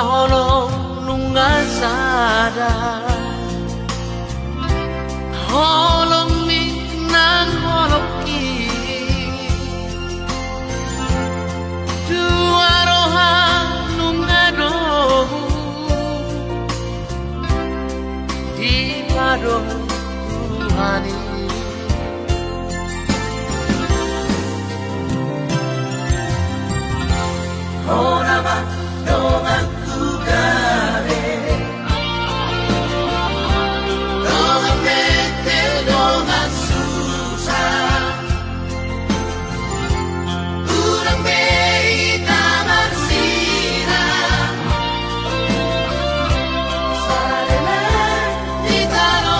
kahono nungasada holong mi nang holoki dua roha nungado di pado Tuhani ora ba dongan kugare dongan mete dongan susah urang bei tamar sira sarela ditano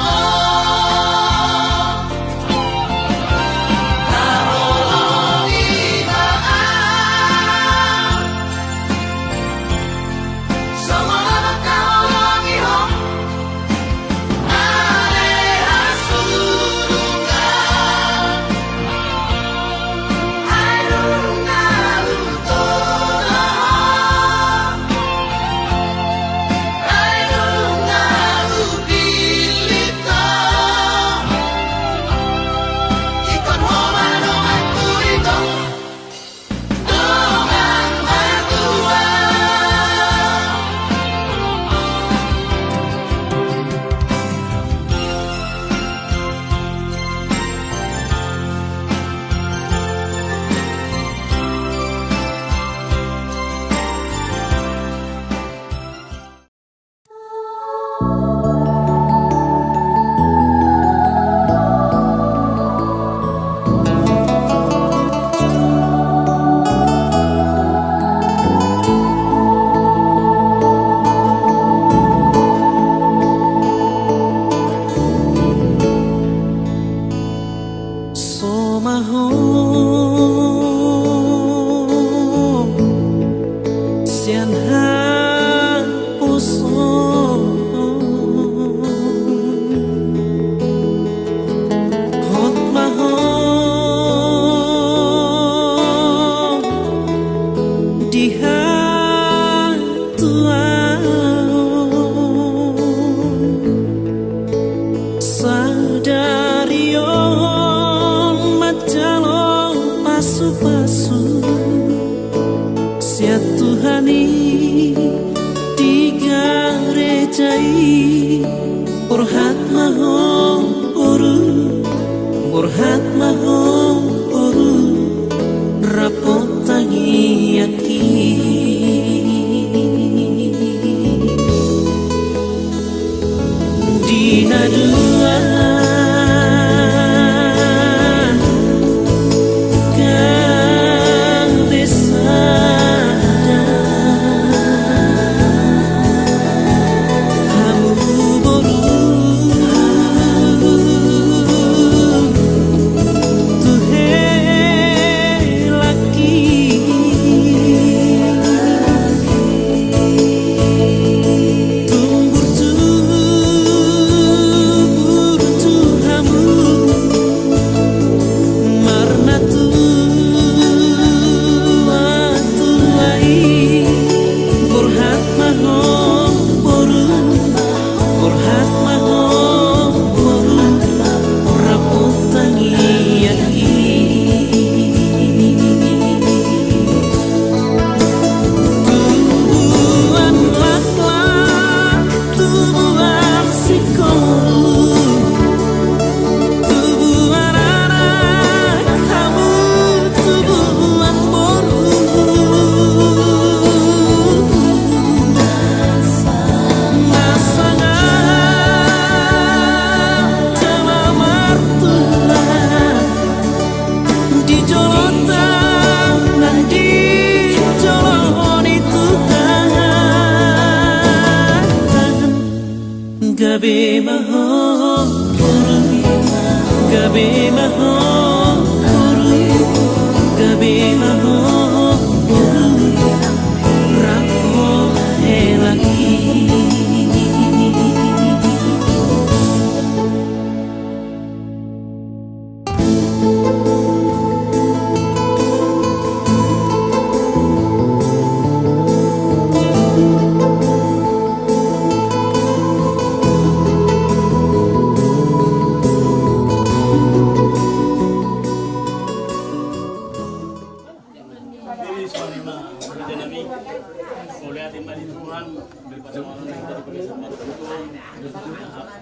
di Tuhan daripada orang yang dari bagaimana itu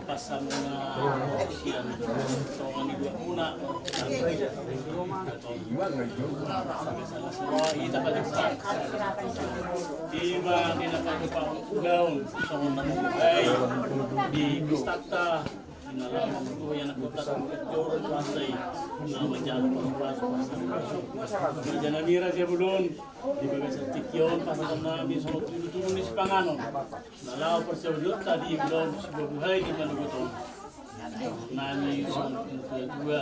pasal na sian soalnya di dua muna sama semua kita pada tiba kita pada gaun sama di Gustata nalaman ko yan ako tatang joro pasay na madyalo ko pasok diyan namira siya bulon di bagas sa tikyon pasal namin sa tulong ni Pangano nalaw pa siya bulon tadi bulon sa buhay di manuguton nani sa dua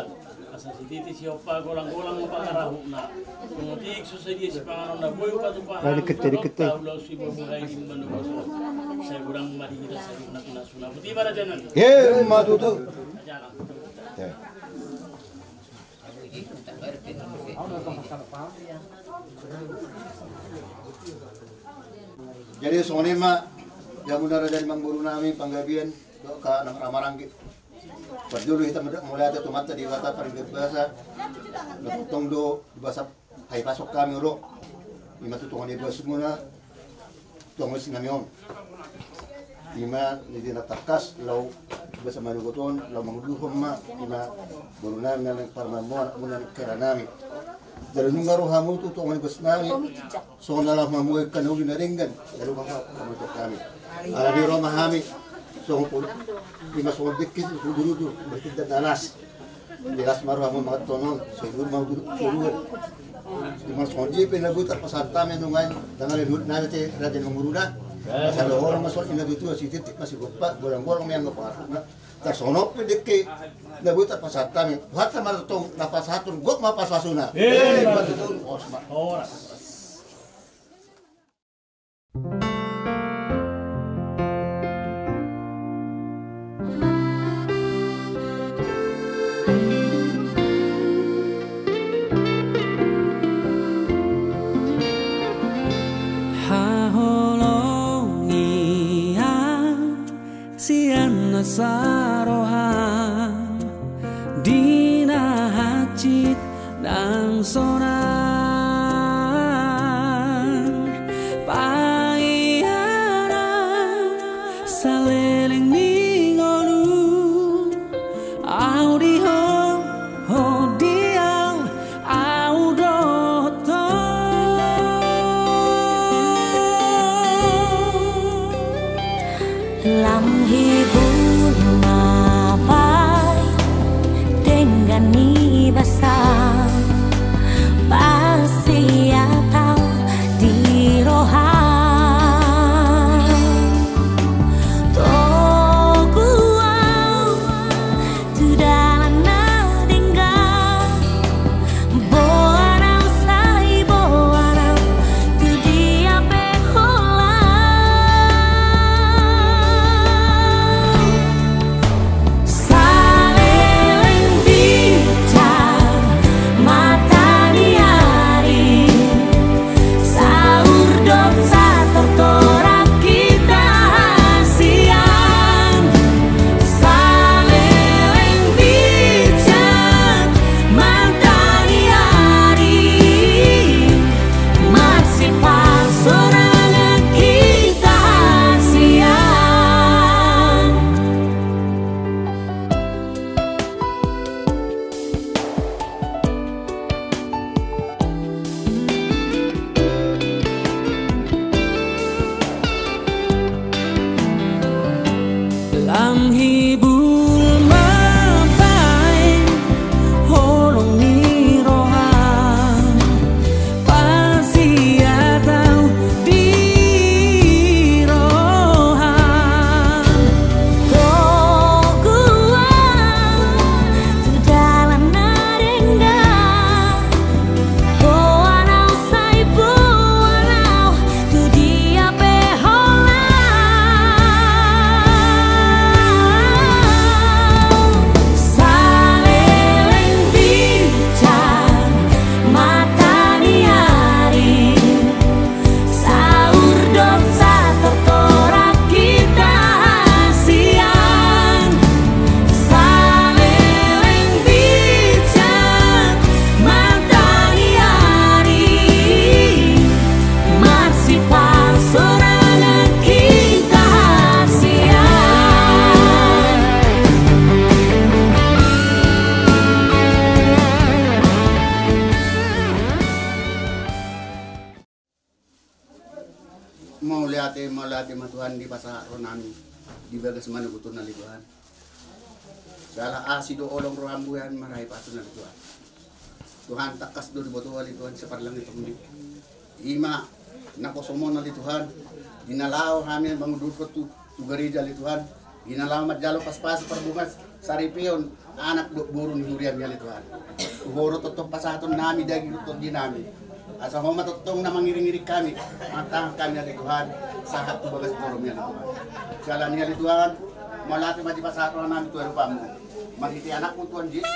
asa si titi siya pa golang-golang mo pangaraho na tumutik so sa di si Pangano na buhay pa tupa tawlaw si buhay di manuguton saya kurang mari kita sari nak sunah putih pada jalan. Ya, madu tu. Jadi sone ma yang benar dari mangguru nami panggabian ka nang ramaranggi. Perdulu kita mulai ada tomat di kata paling bahasa. Potong do bahasa hai pasok kami ro. Lima tutungan di bahasa semua. Tunggu sinamion. Ima nidi natakas law basa manugoton law manguluhom ma ima burunam na parmamuan muna keranami dari nungaro hamu tu tongan besnami so nalah mamuy kanugi na ringgan lalu mamutok kami ala di roma hami so ima so dikit dulu bertinda danas jelas maru hamu mga tonon so dulu mau dulu di mas konji pinabuta pasarta menungan dangal lut na te radin manguruna kalau orang masuk ina itu si titik masih lupa bolong-bolong yang ngapa tersono pedeke nabuta pasatan hatta maratong napasatun gok mapasasuna betul osma ora saroham dina hacit nang sonan paiana saleleng ningonu audio hodiang audoto lam hibur ni basah pasti atau di rohan toguau tu dalam nadengga boarang sai boarang tu dia behola lam hibul mapai holong ni rohan pasti atau di rohan toguau tu dalam nadengga boanau sai boanau tu dia behola mau lihat Tuhan di pasar nami di bagas mana butuh nali Tuhan. Salah asido olong rohambu yang marahi patun nali Tuhan. Tuhan takas do dibutuh wali Tuhan separlang itu muni. Ima nako somo nali Tuhan. Dinalaw hamil bangudukot tu gereja li Tuhan. Dinalaw matjalo pas-pas perbungas saripion anak burung hurian ngali Tuhan. Goro tutong pasatun nami dagi tutong dinami. Asa homa tutong na mangiring-iring kami, matang kami ali Tuhan, sahat tu bagas burung ngali Tuhan. Jalan ngali Tuhan, malati mati pasatun nami Tuhan pamu. Magiti anak mo Tuhan Yesus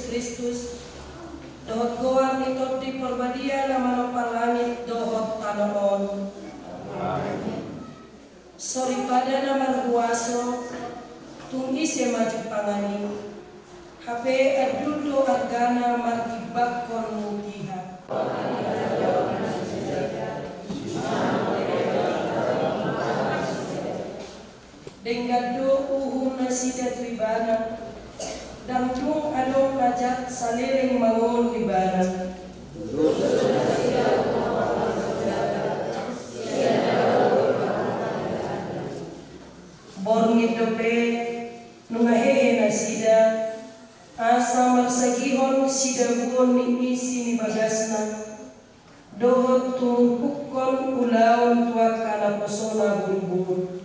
Kristus Tuhan nami. Dengado uhum nasida tribana, dan tung adong najat saliring mangun wibana. Borngi dope nungahehe nasida, asa marsagihon sida buon ni isi ni bagasna, dohot tung hukon ulaun tuak kana posona bun-bun.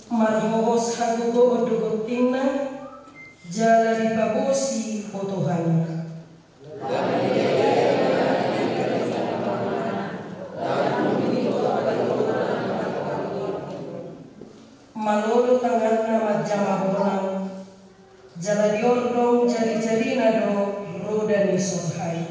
Marhobos hagugo odugotingna jala di babosi botohanna. Malolo tanganna majama bonang jala diordong jari-jarina do roda ni surhai.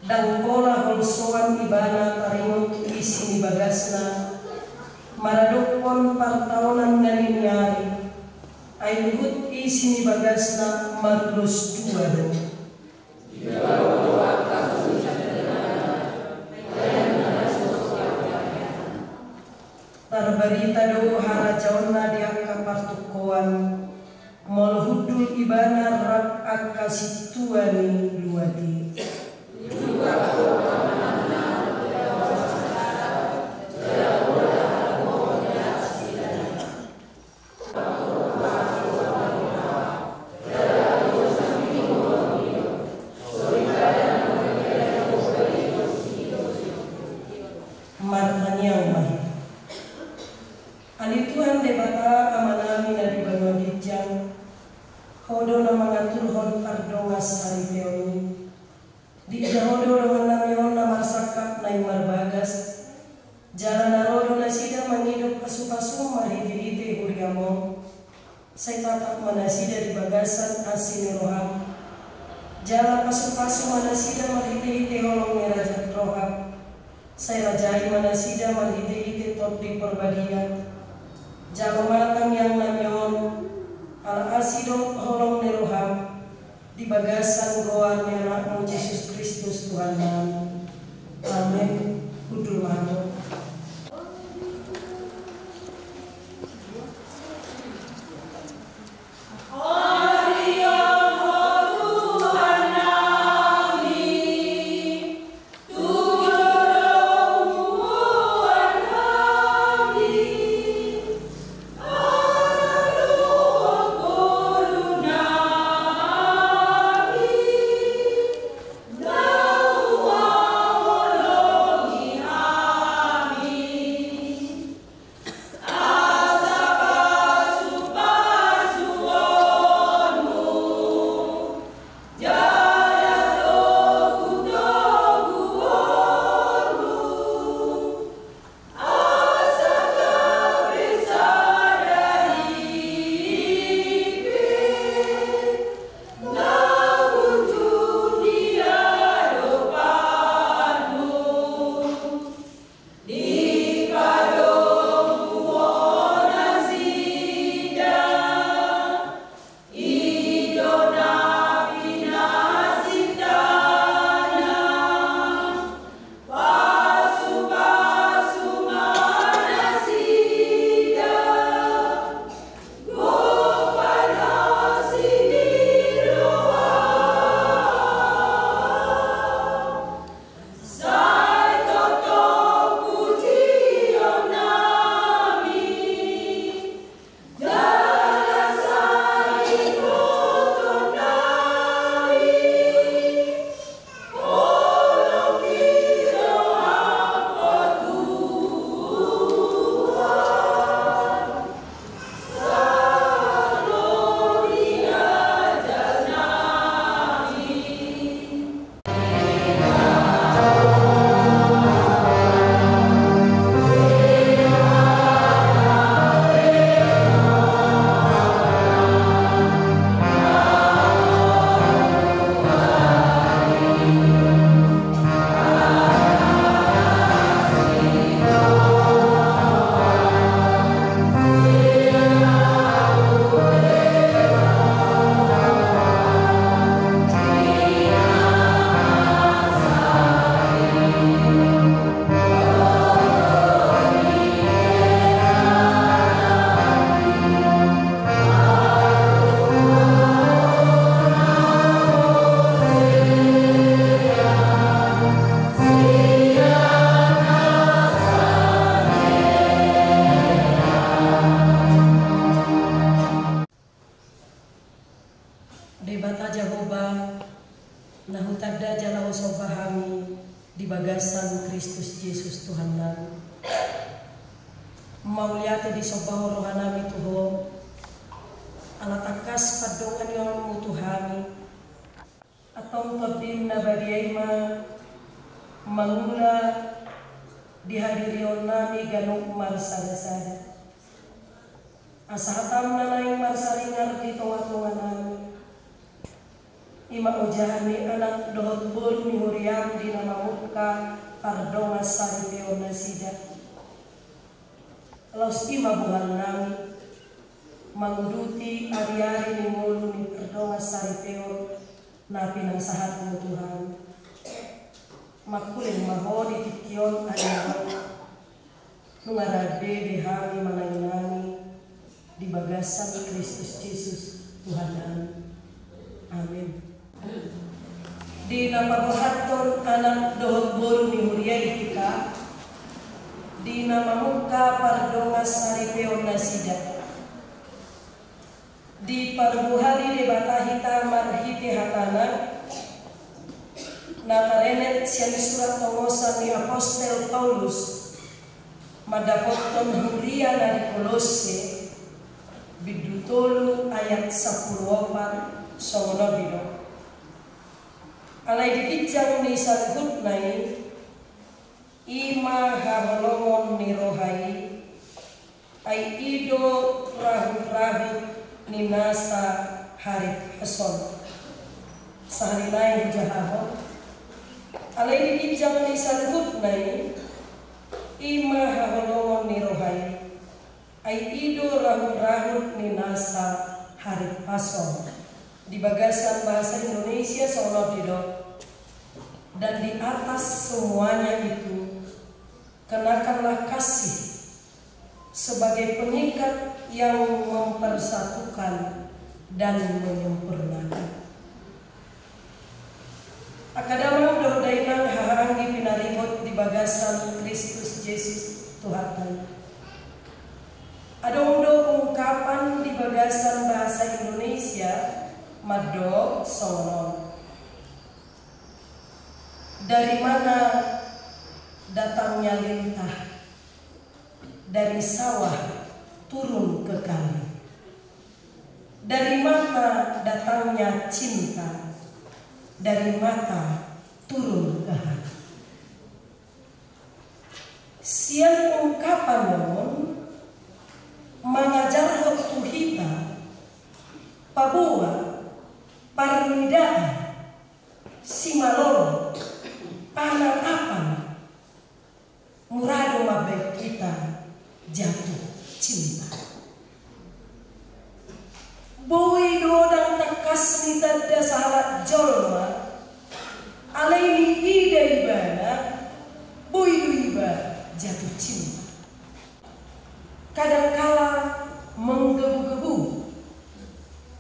Dan pola holsoan ibana tarimut isi bagasna maradokon partaunan naninyari ay luhut isi bagasna marlos duado tarbarita do harajauna di akka partukoan molhudul ibana rak akka situani luati jala pasu-pasu manasida malhite-hite holong ngerajat rohab saya rajai manasida malhite-hite tot di perbadian jala matang yang namyon al asido holong nerohab di bagasan goarnya anakmu Yesus Kristus Tuhan kami. Amin. Kudul mahmud. bagasan Kristus Yesus Tuhan nami. Mauliate di sobaho rohanami Tuho, alatakas padongan yang mutuhami, atong tabim na bariayma, mangula dihadirion nami ganong marsada-sada. Asahatam na naing marsaringar di tunga-tunga nami. Ima ujahami anak dohot bol ni huriam di nama muka pardonga sari peo nasida. Laus ima bulan nami mangduti ari-ari ni mulu ni pardonga sari peo napi nang sahat mo Tuhan. Makulin mahodi tikion ayaw nungarade dehami mananginani di bagasan Kristus Yesus Tuhan kami. Amin. Di napabuhaton anak dohot boru ni huriay kita di nama muka pardonga sari peo nasida di parbuhari de batahita marhite hatana nakarenet siang surat tomosan ni Apostel Paulus madapoton huria dari Kolose bidutolu ayat 10 songono bido alai dikijang ni salhut nai ima haholongon ni rohai ai ido rahu ni nasa hari hason sehari nai hujahaho alai dikijang ni salhut nai ima haholongon ni rohai ai ido rahu ni nasa hari hason di bagasan bahasa Indonesia sono dido. Dan di atas semuanya itu kenakanlah kasih sebagai pengikat yang mempersatukan dan menyempurnakan. Akadama dordainang hahangi pinaribot di bagasan Kristus Yesus Tuhan. Ada ungkapan di bagasan bahasa Indonesia mado sonon. Dari mana datangnya lintah? Dari sawah turun ke kali. Dari mata datangnya cinta. Dari mata turun ke hati. Sian ungkapan non mengajar waktu kita Papua Parnidaan Simalolo Panatapan murado mabek kita jatuh cinta. Boy dodang takas ni tanda sahabat jolma alaini ida ibana boy iba jatuh cinta. Kadangkala menggebu-gebu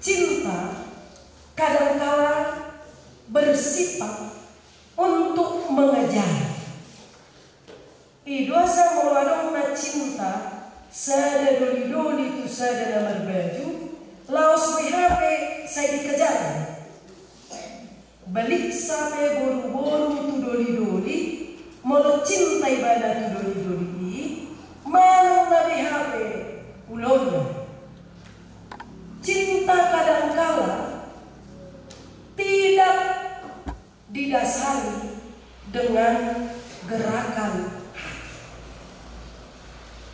cinta, kadangkala bersifat untuk mengejar. Idosa meladong na cinta, sada doli-doli tu sada na berbaju, laos bihape saya dikejar. Balik sampai boru-boru tu doli-doli, molo cinta ibadah tu doli-doli, mana na bihape ulon. Cinta kadangkala tidak didasari dengan gerakan.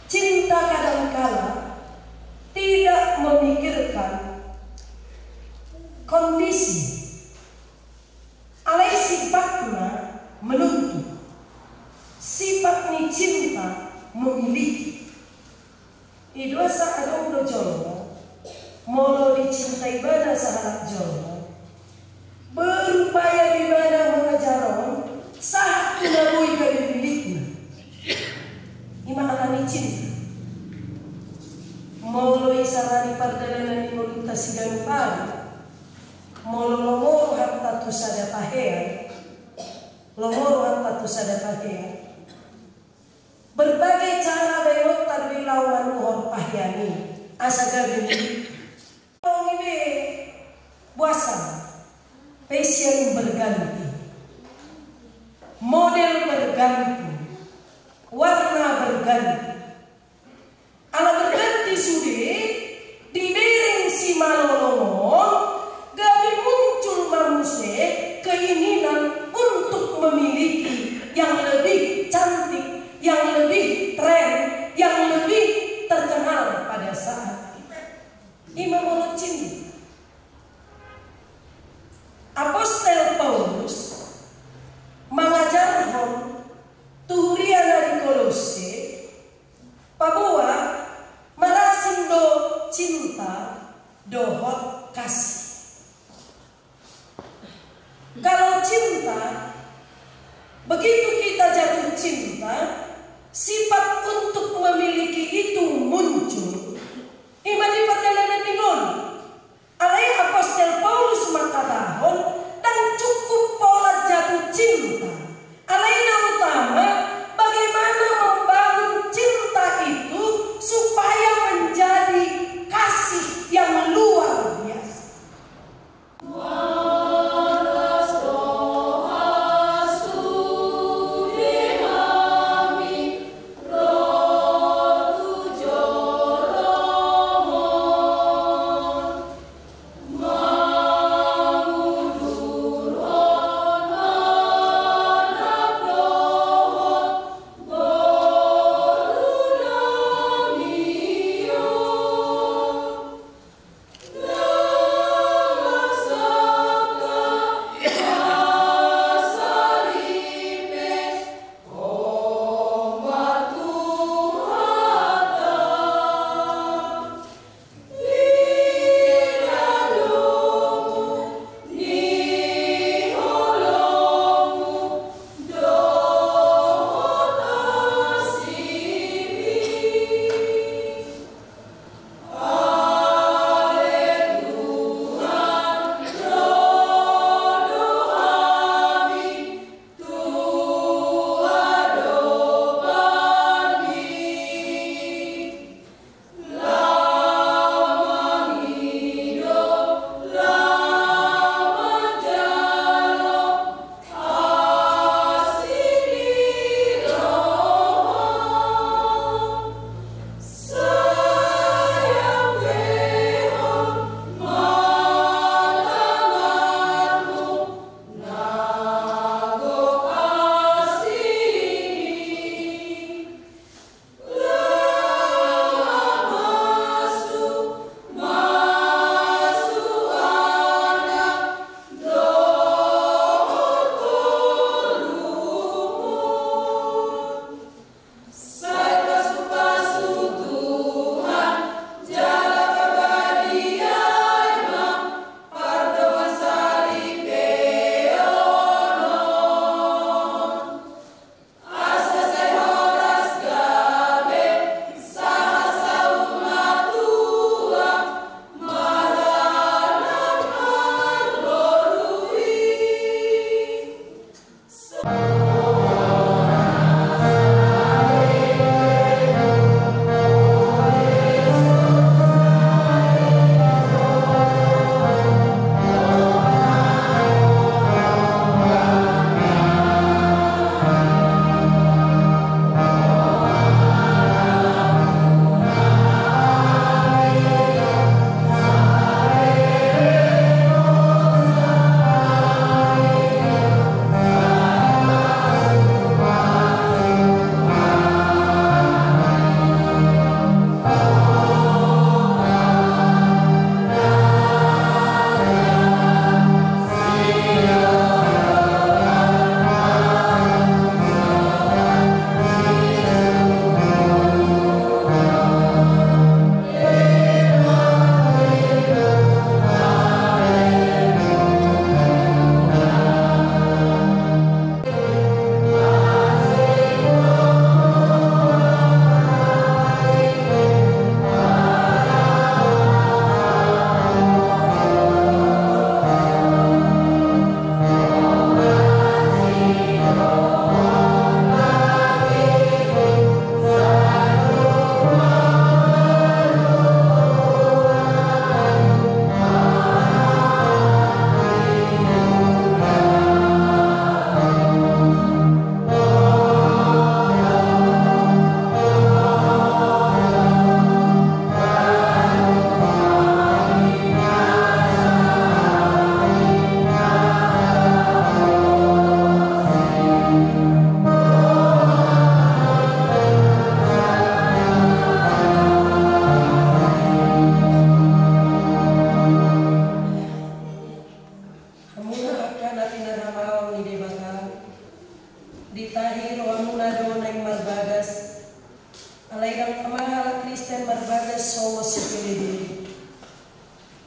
Cinta kadangkala tidak memikirkan kondisi. Alai sifatnya menuntut. Sifat ni cinta memiliki. Idosa adong do jolmo molo dicintai bana sahabat jolmo berupaya di mana mengejaron saat menabui dari miliknya. Ima alami cinta molo isarani pardana ni molita sidang pari molo lomoro hatta tu sada pahea lomoro hatta tu sada pahea berbagai cara bayot tadwi lawan uhor pahyani asa gabini ini buasa passion berganti, model berganti, warna berganti. Ala berganti sudah dibering si malolomon, gabi muncul manusia keinginan untuk memiliki yang lebih cantik, yang lebih tren, yang lebih terkenal pada saat itu. dohot kasih. Kalau cinta, begitu kita jatuh cinta, sifat untuk memiliki itu muncul. Imani perjalanan minun, alai Apostel Paulus makatahon dan cukup pola jatuh cinta. Alaina utama bagaimana membangun cinta itu supaya menjadi kasih yang luar biasa.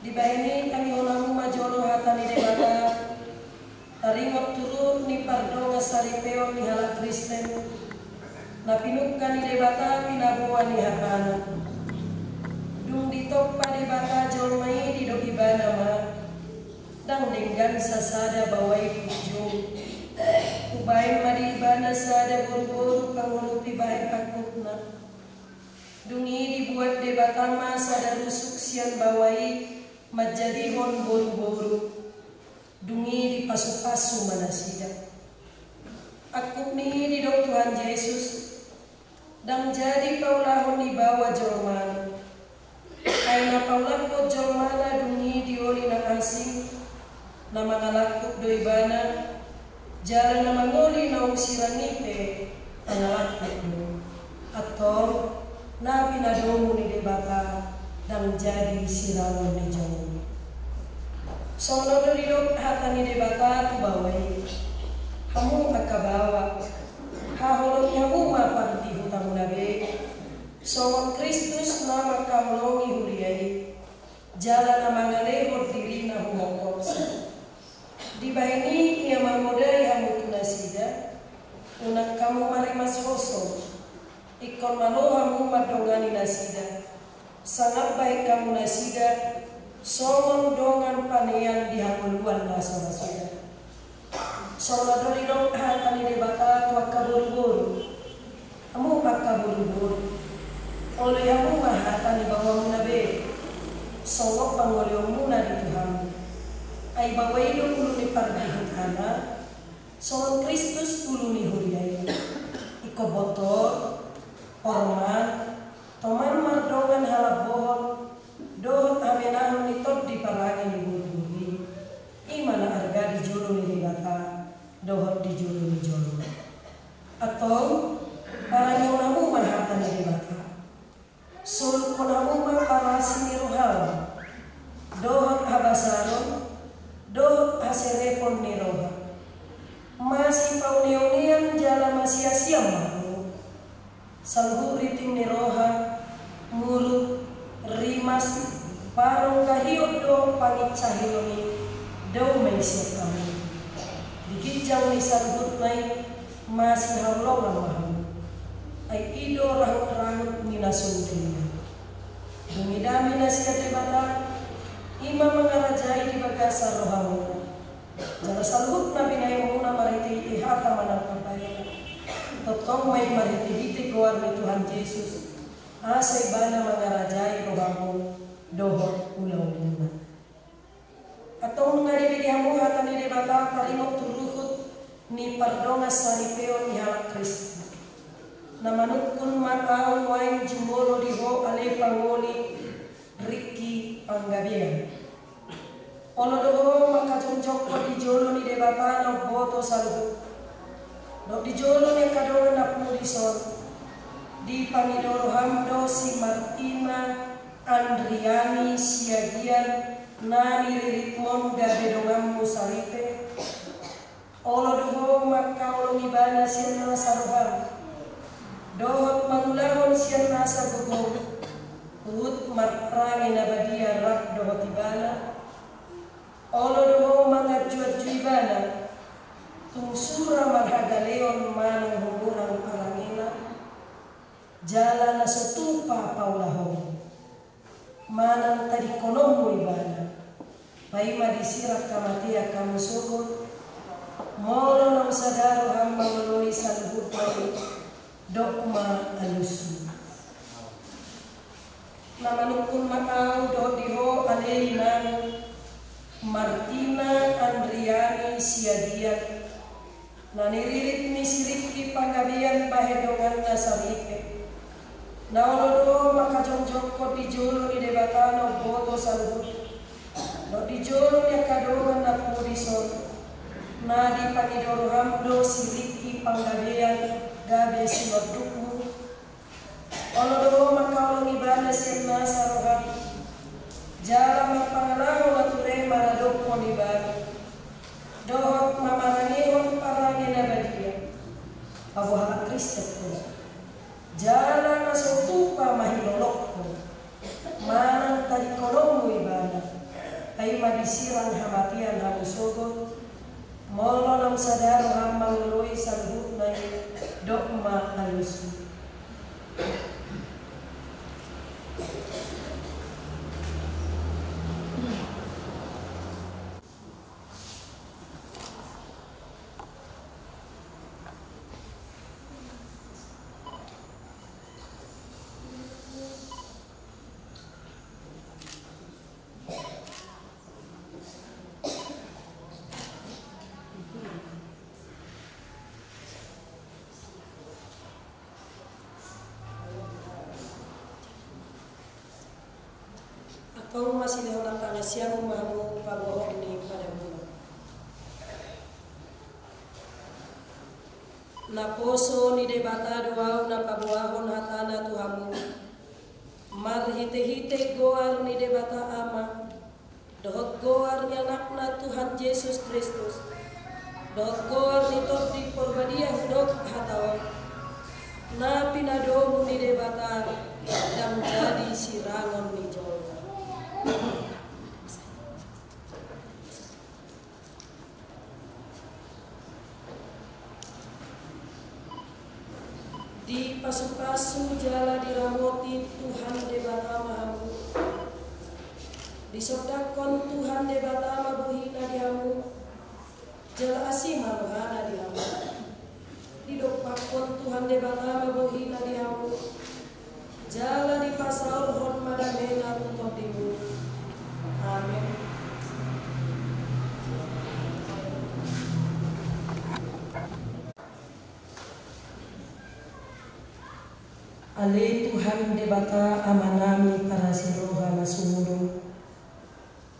Di baini kami onamu majolo hatani debata taringot turut ni pardonga saripeo ni hala Kristen na pinukkan ni debata pinabuan ni hatana dung ditoppa debata jolmai di do ibana ma dang denggan sasada bawai pujo ubain madi ibana sada buru-buru pangulup di baik takutna dungi dibuat debata ma sada rusuk sian bawai menjadi hon buru-buru dungi di pasu-pasu manasida akuk ni di dok Tuhan Yesus dan jadi paulahon di bawah jolmana aina paulah ko jolmana dungi di oli na asing na mangalakuk do ibana jalan na mangoli na usiranipe pangalakuk do atau na pinadomu ni debata dan jadi sirangan di jauh. Sono dari dok hatani debata tu bawai, hamu akabawa, haholongnya uma parti hutamu nabe, sono Kristus nama kaulongi huriai, jalan namangale diri na humokopsa. Di bahini ia mamodai hamu tunasida, unak kamu marimas hoso, ikon maloha mu madongani nasida. Sangat baik kamu nasida somon dongan panean di hamuluan nasida. Sono dori dong hatani debata tua kaburu-buru. Amu makaburu-buru. Oleh amu hatani bawa munabe. Songok pangoleo muna di Tuhan. Ai bawai do ulu ni pardi hana. Sono Kristus ulu ni huriai. Iko botol, hormat, toman mardongan halap bohon, dohot amenahun nitot di parangin di buru-buru. Imana arga di jolo ni debata, dohot di jolo ni jolo. Atau parangin namu manhatan ni debata. Sul konamu parasi ni rohawa, dohot habasaron, dohot haserepon ni roha. Masih paunionian jala masih siam mahu. Salhu riting ni roha, mulut, rimas, parong kahiot do pangit cahiloni, do may siya kami. Digijang ni salhut may masih haulongan mahal. Ay ido rahut-rahut ni nasuntin. Dumidami na siya debata, ima mangarajay di bagasar rohamu. Jala salhut na binayang muna mariti hata manang papayan. Totong may mariti keluar ni Tuhan Yesus. Asay bana mangarajay rohamu dohot ulang muna. Atong ngaribidi hamu hata ni debata karimot turuhut ni pardonga sanipeo ni halak Kristi. Namanukun mataon wain jumolo diho ale pangoli Riki Panggabian. Olo doho makajongjok ko di jolo ni debata no boto saluhut. Dok di jolo ni kadongan na pulison di Panidoro Hamdo si Martina Andriani Siagian nani ritmon gabedongamu saripe olo doho makaulo ibana sian nasa roham dohot mangulahon sian nasa gugong ut marprangi nabadia rak dohot ibana olo doho mangajuat juibana tungsura marhagaleon manang humurang parangina jalan na sotupa paulahon manang tadi konomu ibana paima disirak kamatia kamu sugod molo nang sadaro hamba meloi salhut pai dokma alusu namanukun matau do diho aleinang Martina Andriani Siadian naniririt misiriki panggabian bahedongan nasaripe naolodo makajongjok ko di jolo di debatano boto salhut do di jolo ni kadongan na pudison na di Panidoro Hamdo siriki panggabian gabe sinodukmu olodo makaolong ibana sian nasarohat jala mapangalaho mature maradokmo di bani dohot mamarangihon parangin na badia abuha Kristus ko jala na sotupa mahilolok ko manang tadi kolongmu ibana ay madisirang hamatian hamusogon, molo nam sadaro hamang loi salhut na dokma halusu. Kau masih dalam tangan siang mahu pabohong ni padamu. Na poso ni debata doau na pabuahon hatana tuhamu. Mar hite-hite goar ni debata ama. Dohot goar ni anakna Tuhan Yesus Kristus. Dohot goar ni top di porbadiah dok hatawa. Na pinadomu ni debata dan jadi sirangon ni jol. Di pasu-pasu jala diramoti Tuhan debata mahamu. Di sodakon Tuhan debata mabuhina dihamu. Jala asih maluhana dihamu. Di dokpakon Tuhan debata mabuhina dihamu. Jala di pasal hon madamena tutup dimu. Amin. Ale Tuhan debata amanami para siroha masumuro.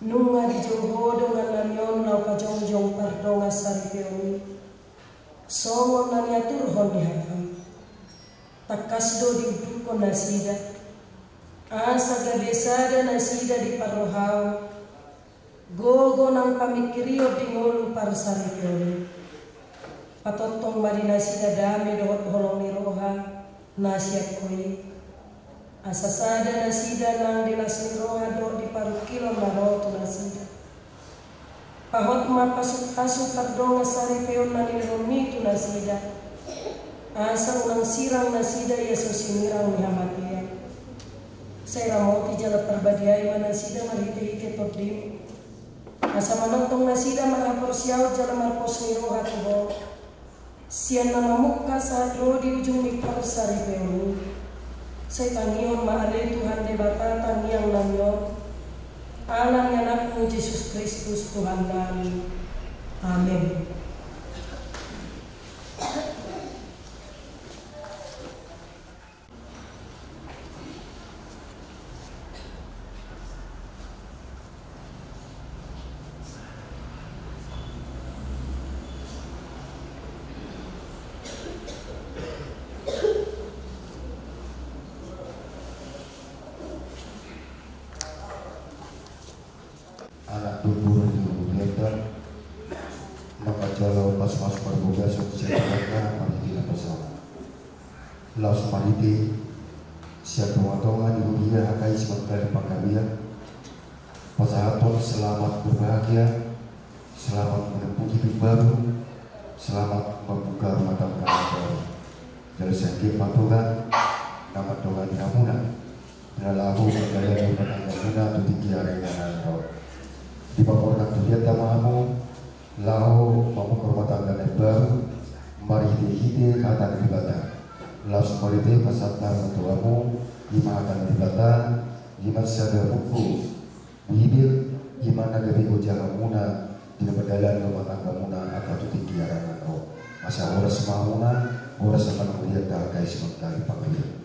Nunga di jonghodo ngananyon lau pajongjong pardonga saripeoni. Songon naniaturhon dihakam. Takasdo di udukon nasida. Asa gadesada nasida di parrohau. Gogo nang pamikirio di ngolu parsaripeoni. Patotong marinasida dami dohot holong ni roha. Nasiak koi asasada nasida nang dilasin roha do di parukilo marotu nasida pahot ma pasuk-pasuk pardonga sari peon nanilhomi tu nasida asa ulang sirang nasida Yesus sinirang nihamatia saya ramoti jala perbadiai manasida marhite-hite todrim asa manotong nasida marapor siau jala marpos ni roha tuho sian nama muka saat roh di ujung mikar sari peoni. Saya tangion maale Tuhan debata tangiang nanyo. Alam yang anakmu Yesus Kristus Tuhan kami. Amin. Anak tubuh di lebar maka jalau pas-pas berboga sukses-sukesnya maritina bersama laus mariti siap pengotongan ibu dia akai sementara pangkabia pasahaton selamat berbahagia selamat menempuh hidup baru selamat membuka rumah tangga baru dari segi paturan nama doa dihamunan dan lagu bergaya rumah tangga guna tuti kiarengan roh dipaporkan tuliat tamamu lau mamu rumah tangga baru mari hide kata dibata lau semarite pasata mentuamu lima akan dibata lima sada buku hidir gimana dari ujang muna di berdalan rumah tangga muna akan tuti kiaran roh masa ora semamuna ora akan melihat dah guys sekali panggil.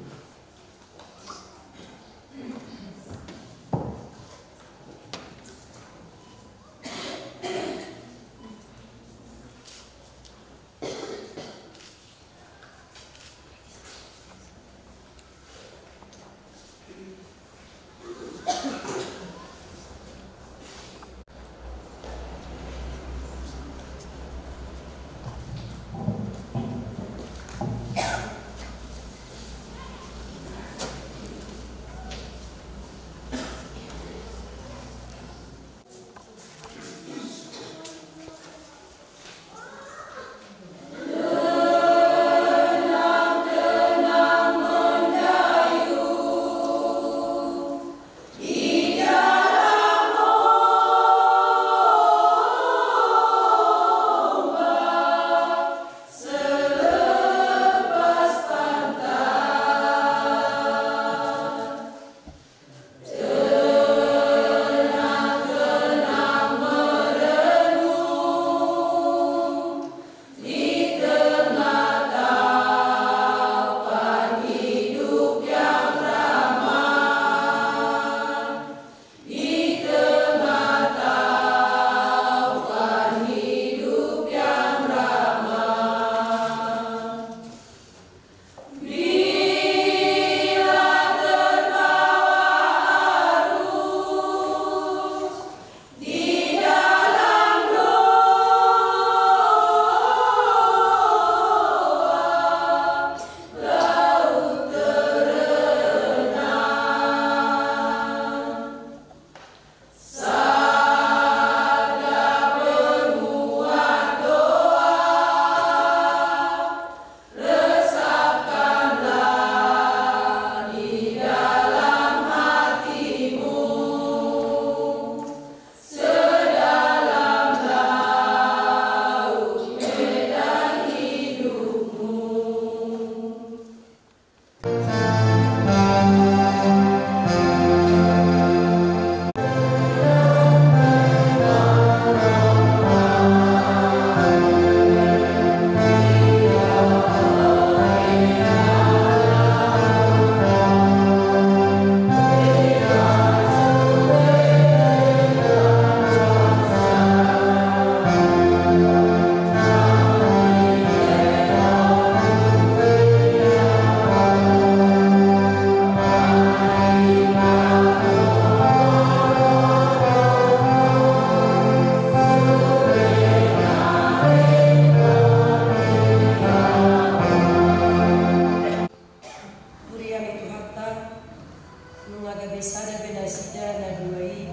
nungaga besada benasida na duai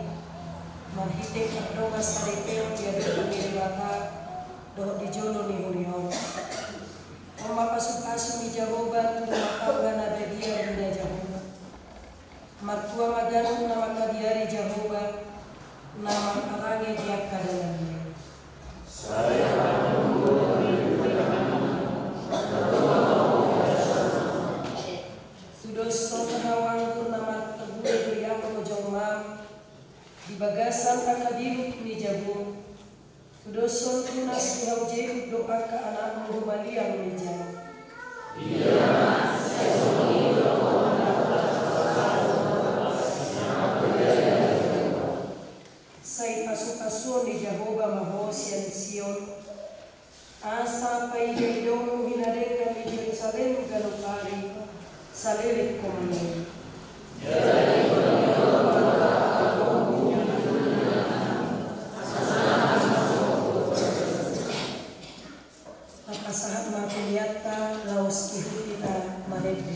marhite kadonga sarepeo dia berpemiri bata doh di jono ni hurion oma pasu-pasu ni jawaban tumakabga na dia benda jawaban martua maganu nama kadiari jawaban nama arange dia kadang sudah sonahawang nama teguh yang kejomam di bagasan akadiru ni jabu doson tunas diau je doa ke anak rumali yang meja sai asu-asu ni Jehovah mahosian Sion asa pai dong hinadeng kami Jerusalem galukari salelit komune saat mapiliata laos kita marebe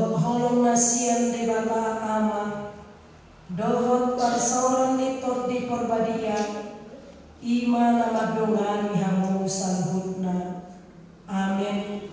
Tot holong nasian di baba ama. Dohot parsauran ni tot di perbadian. Ima nama dongani hamu salhutna. Amin.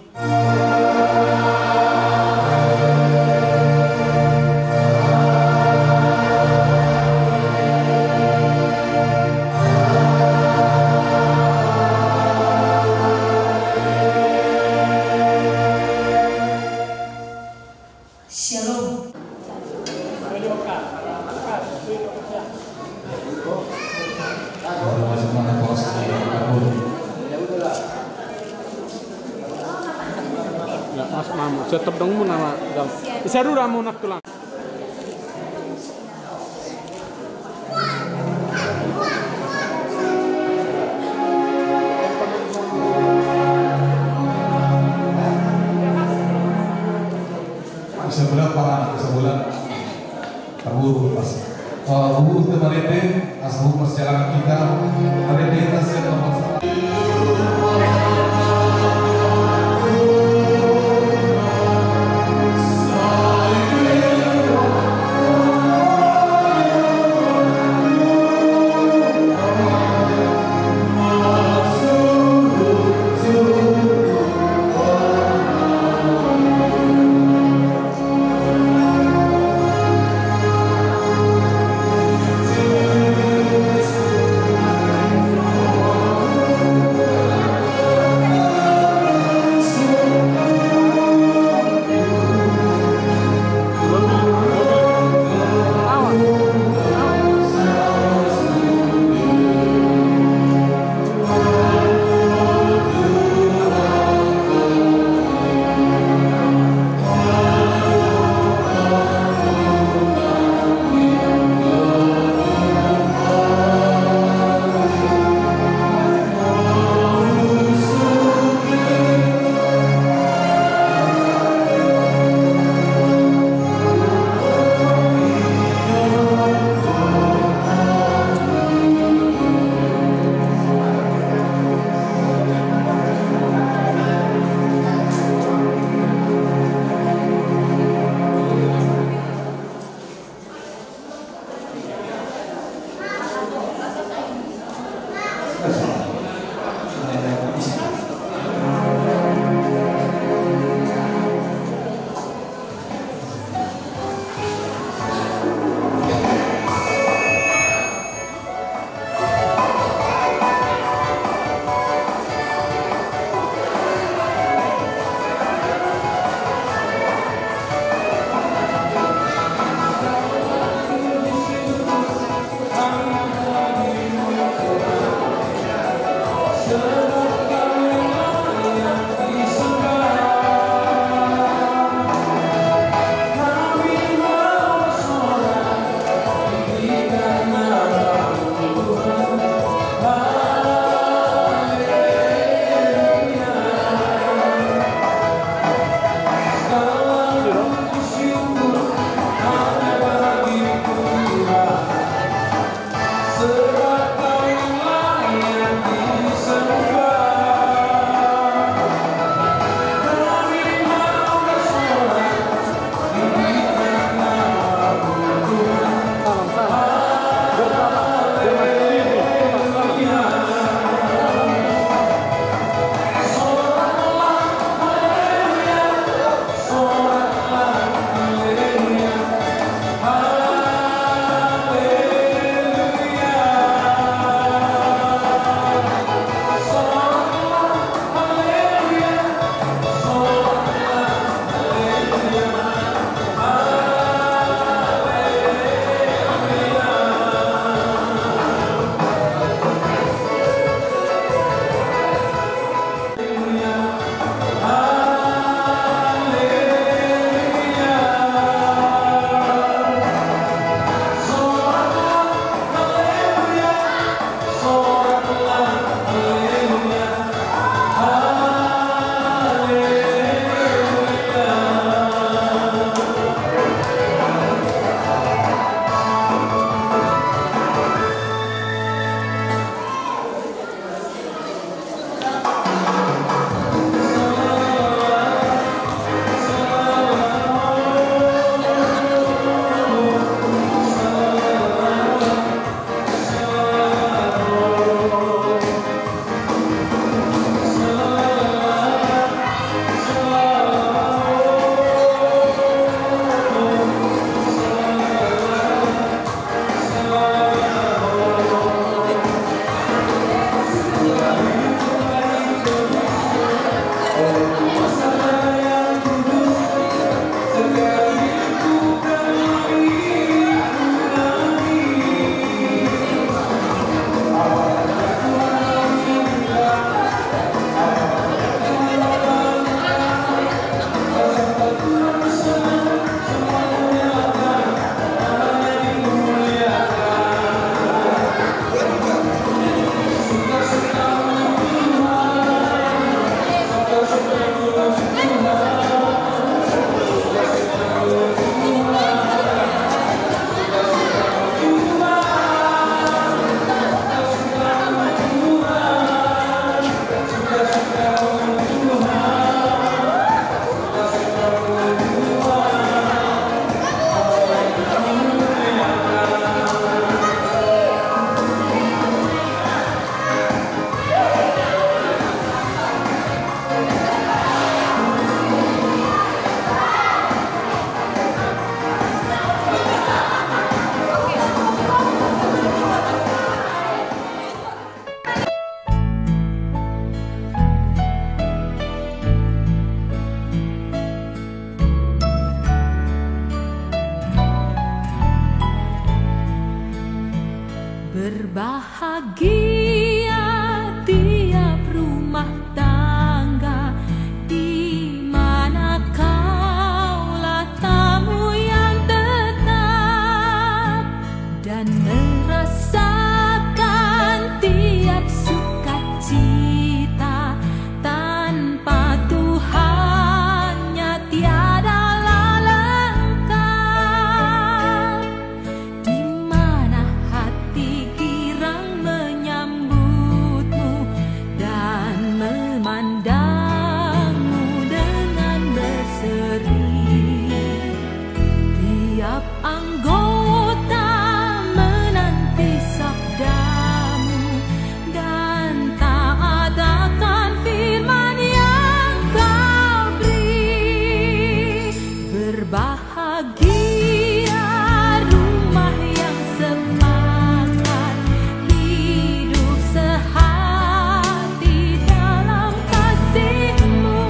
Shalom. Ya, Mas Mamu, tetap dong mo nama dam. Isaru ramu nak tulang. Sebulan para sebulan terburu pas. Buku temarete asal perjalanan kita hari ini kita siap Berbahagia tiap rumah tangga di mana kaulah tamu yang tetap dan merasakan tiap sukacita tanpa Tuhannya tiadalah lengkap. Di mana hati girang menyambutmu dan memandangmu dengan berseri. Tiap anggota menanti sabdamu dan taat akan firman yang kau beri. Berbahagia rumah yang sepakat hidup sehati dalam kasih-Mu,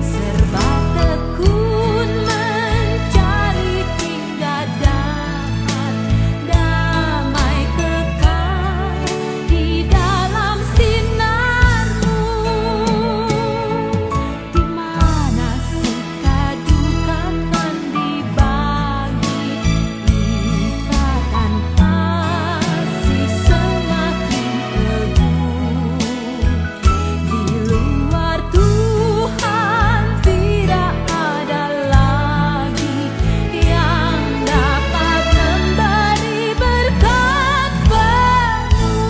serba tekun mencari hingga dapat damai kekal di dalam sinar-Mu. Di mana suka duka kan dibagi, ikatan kasih semakin teguh. Di luar Tuhan tidak ada lagi yang dapat memberi berkat penuh.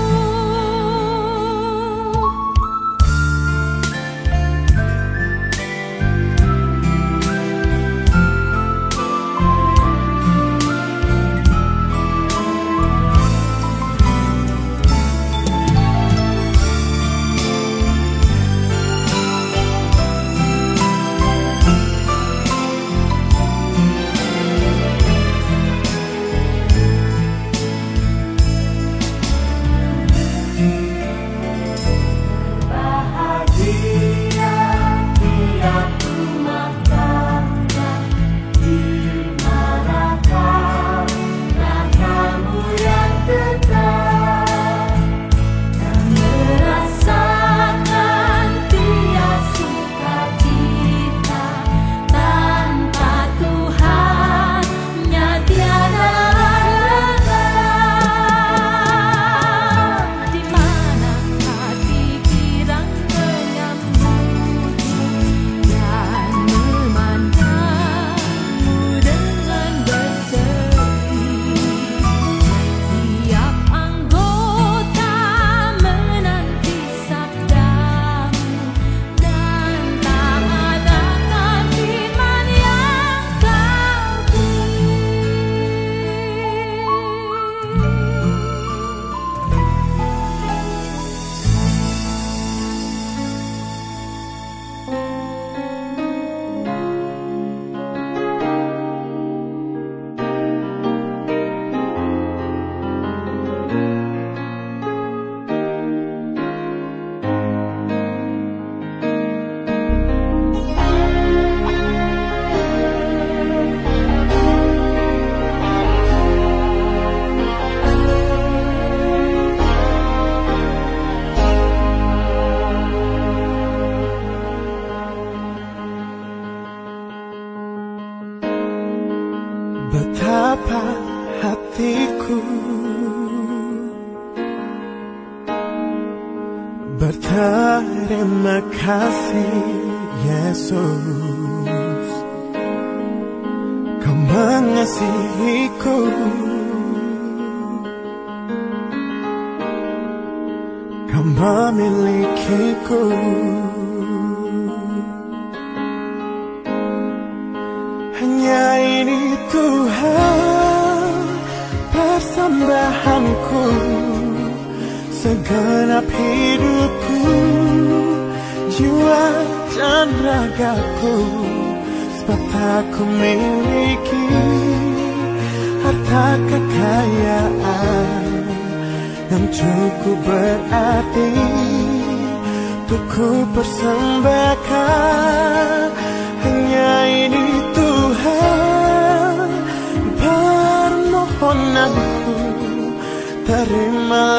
Bahagia tiap rumah tangga di mana kaulah tamu yang tetap dan merasakan tiap sukacita tanpa Tuhannya tiada lengkap. Di mana hati girang menyambutmu dan memandangmu dengan berseri. Tiap anggota menanti sabdamu dan taat akan firman yang kau Betapa hatiku berterima kasih Yesus, Kau mengasihiku, Kau memilikiku. Hanya ini Tuhan persembahanku, segenap hidupku, jiwa dan ragaku. Sebab tak ku miliki harta kekayaan yang cukup berarti untuk ku persembahkan. Hanya ini Tuhan permohonanku, terima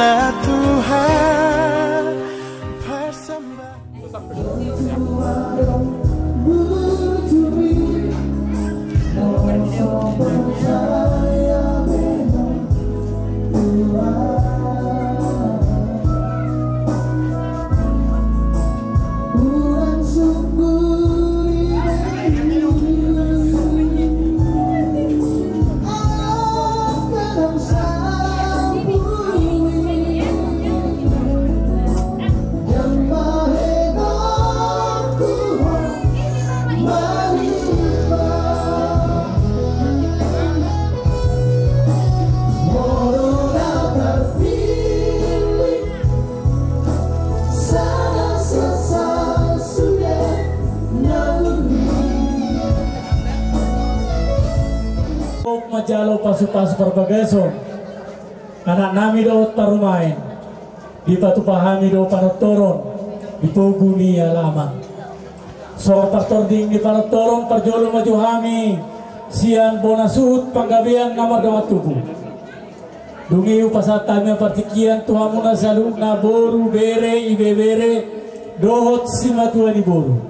majalo pasu-pasu perbagason. Anak nami do parumain. Di batu pahami do panotoron. Di poguni alaman. So partording di panotoron parjolo maju hami. Sian bonasut panggabian namar dawat tubuh. Dungi upasatami partikian tuhamuna saluk na boru bere ibe bere dohot simatua di boru.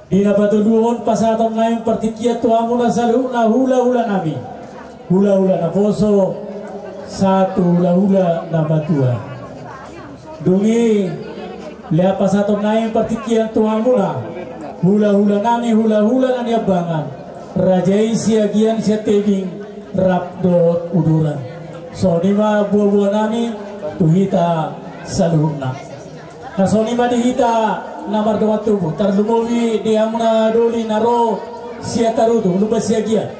Dina batu duhon pasatam naim partikian tuhamuna saluk na hula-hula nabi. Hula-hula na poso satu hula-hula na batua. Dungi lea pasatam naim partikian tuhamuna hula-hula nami hula-hula na niabangan. Rajai siagian siatebing rap dot uduran. So nima buah-buah nami tuhita saluhna. Nah so nima dihita namar dawat tubuh. Tarlumowi diamuna doli naro siatarutu lupa siagian.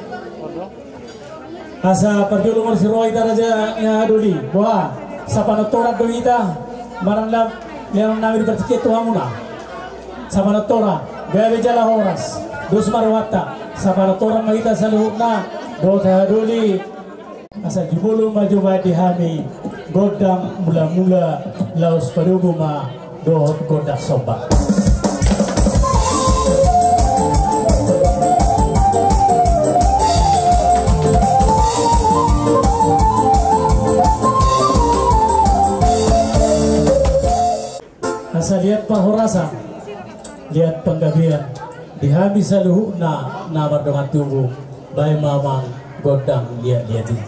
Asa perjulu marsiroi taraja nya doli. Wah sapanotora dohita marandam yang nami dipertiket tuhamuna. Sapanotora gawe jala horas dos marwata sapanotora magita saluhna. Dota duli asa jubulu maju di hami godang mula-mula laus paduguma dohot godak soba. Asa lihat pahorasa, lihat penggabian di hami saluhna namar dengan tubuh. Baik mamang godang lihat-lihat ini.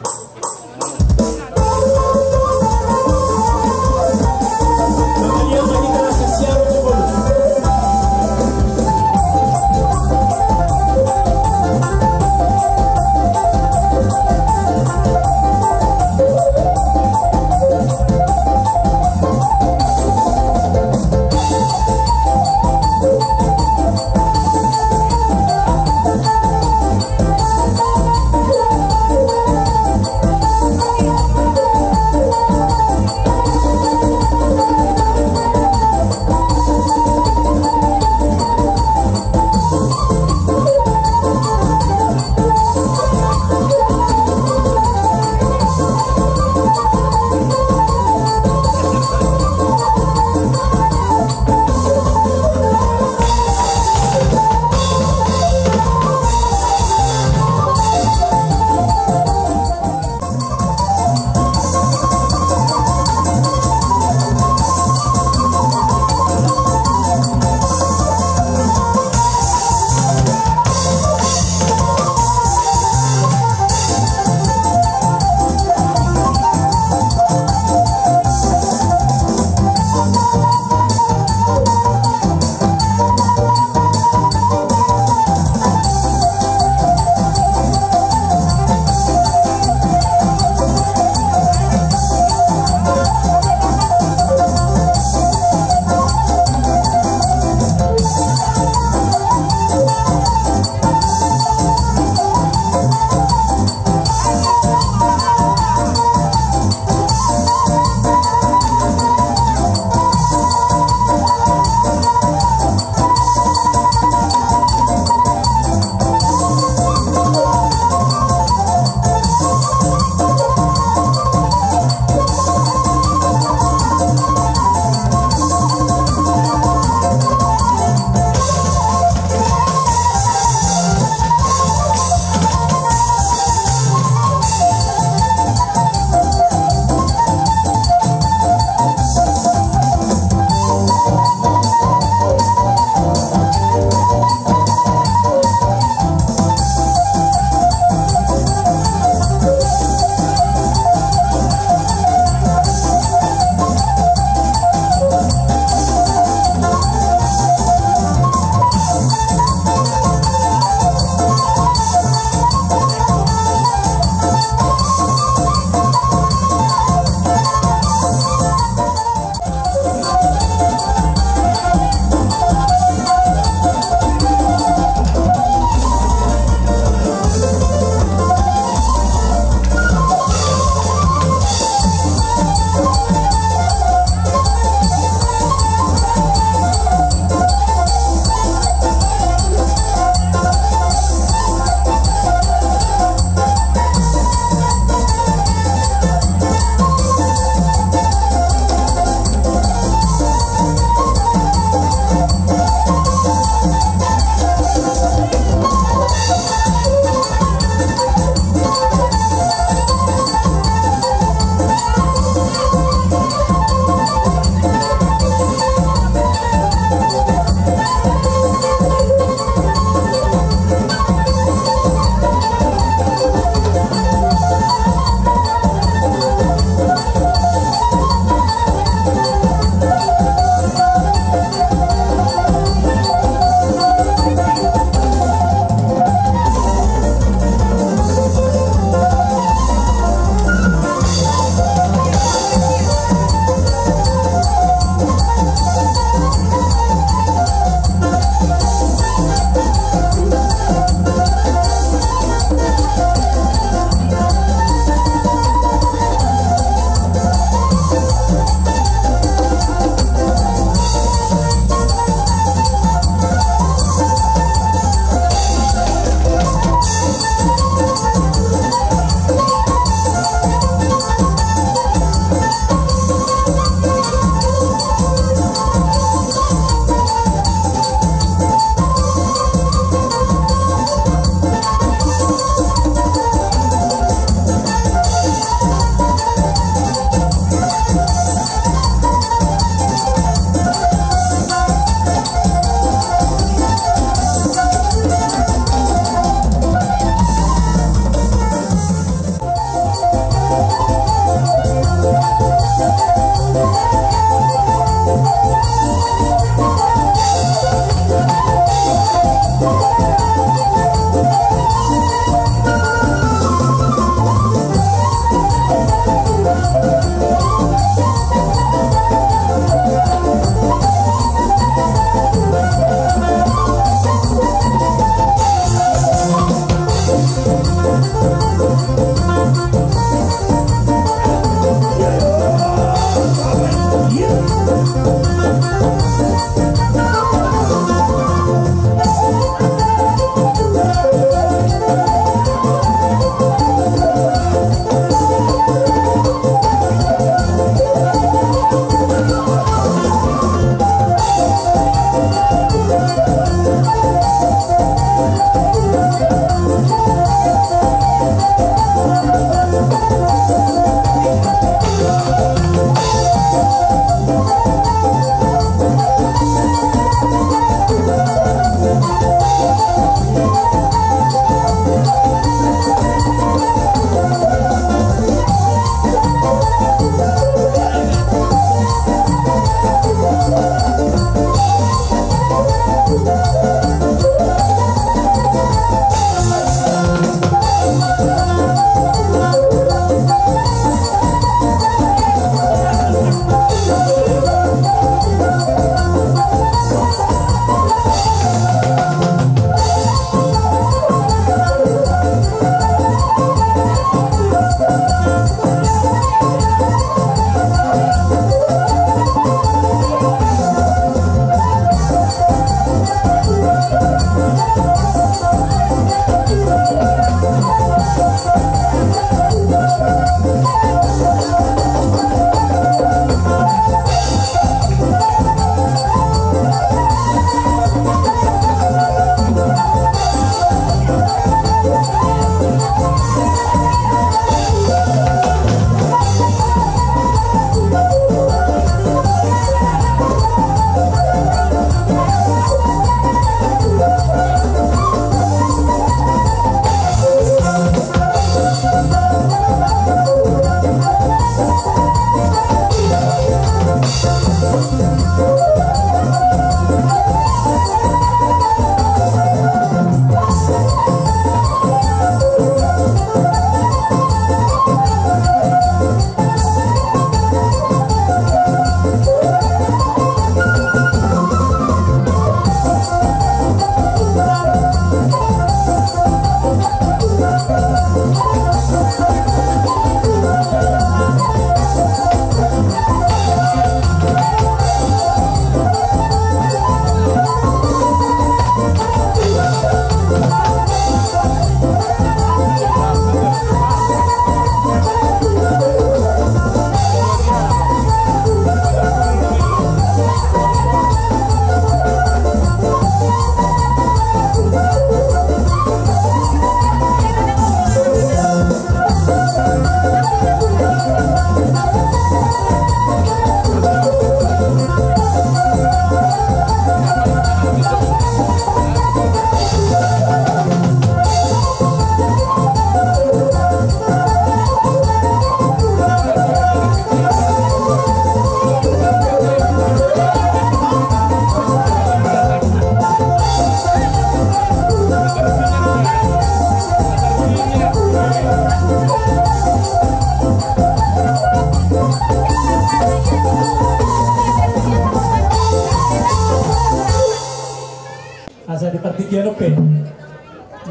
di partikian ope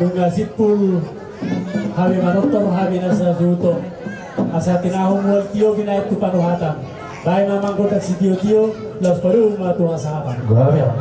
nunga sipul habi manotor habi nasa juto asa tinahong wal tio ginait tu panuhatan bayi mamang kotak si tio los paru matu asahapan Gua yang